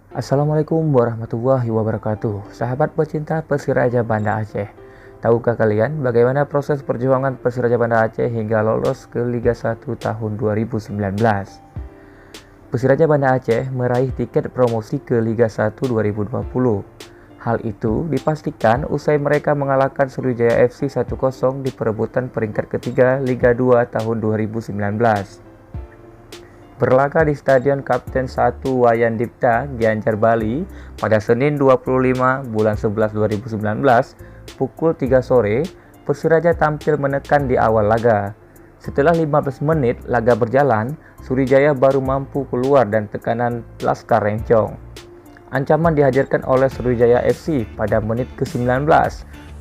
Assalamualaikum warahmatullahi wabarakatuh. Sahabat pecinta Persiraja Banda Aceh. Tahukah kalian bagaimana proses perjuangan Persiraja Banda Aceh hingga lolos ke Liga 1 tahun 2019? Persiraja Banda Aceh meraih tiket promosi ke Liga 1 2020. Hal itu dipastikan usai mereka mengalahkan Sriwijaya FC 1-0 di perebutan peringkat ketiga Liga 2 tahun 2019. Berlaga di Stadion Kapten 1 Wayan Dipta, Gianyar, Bali pada Senin 25 bulan 11 2019 pukul 3 sore, Persiraja tampil menekan di awal laga. Setelah 15 menit laga berjalan, Sriwijaya baru mampu keluar dan tekanan Laskar Rencong. Ancaman dihadirkan oleh Sriwijaya FC pada menit ke-19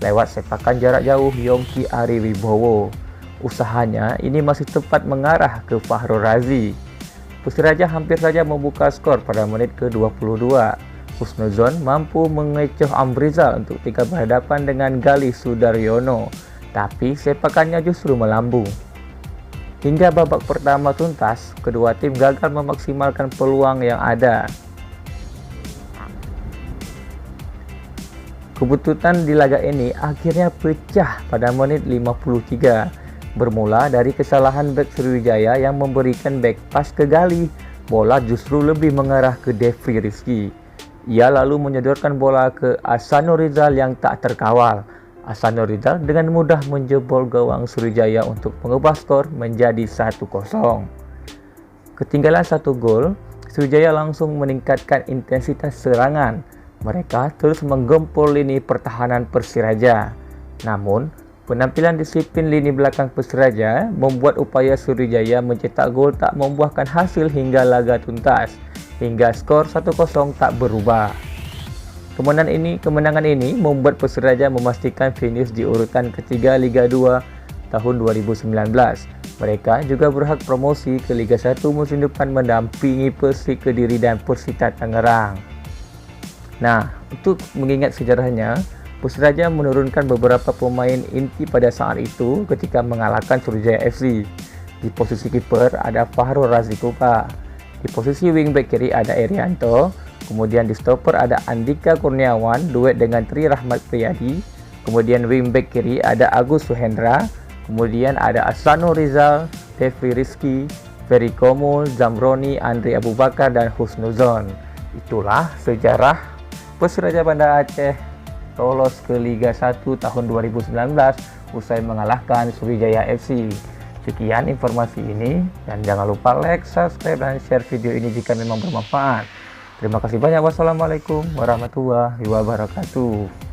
lewat sepakan jarak jauh Yongki Ari Wibowo. Usahanya ini masih tepat mengarah ke Fahrul Razi. Persiraja hampir saja membuka skor pada menit ke-22. Husnuzon mampu mengecoh Amrizal untuk tinggal berhadapan dengan Galih Sudaryono, tapi sepakannya justru melambung. Hingga babak pertama tuntas, kedua tim gagal memaksimalkan peluang yang ada. Kebuntutan di laga ini akhirnya pecah pada menit 53. Bermula dari kesalahan bek Sriwijaya yang memberikan back pass ke Galih, bola justru lebih mengarah ke Devri Rizky. Ia lalu menyodorkan bola ke Ahsanul Rizal yang tak terkawal. Ahsanul Rizal dengan mudah menjebol gawang Sriwijaya untuk mengubah skor menjadi 1-0. Ketinggalan 1 gol, Sriwijaya langsung meningkatkan intensitas serangan. Mereka terus menggempur lini pertahanan Persiraja. Namun, penampilan disiplin lini belakang Persiraja membuat upaya Sriwijaya mencetak gol tak membuahkan hasil hingga laga tuntas, hingga skor 1-0 tak berubah. Kemenangan ini membuat Persiraja memastikan finish di urutan ketiga Liga 2 tahun 2019. Mereka juga berhak promosi ke Liga 1 musim depan mendampingi Persik Kediri dan Persita Tangerang. Nah, untuk mengingat sejarahnya, Persiraja menurunkan beberapa pemain inti pada saat itu ketika mengalahkan Sriwijaya FC. Di posisi kiper ada Fahrul Razi Kupa. Di posisi wingback kiri ada Erianto. Kemudian di stopper ada Andika Kurniawan duet dengan Tri Rahmat Priyadi. Kemudian wingback kiri ada Agus Suhendra. Kemudian ada Ahsanul Rizal, Devri Rizky, Ferry Komul, Zamroni, Andri Abu Bakar, dan Husnuzon. Itulah sejarah Persiraja Banda Aceh lolos ke Liga 1 tahun 2019 usai mengalahkan Sriwijaya FC. Sekian informasi ini, dan jangan lupa like, subscribe, dan share video ini jika memang bermanfaat. Terima kasih banyak. Wassalamualaikum warahmatullahi wabarakatuh.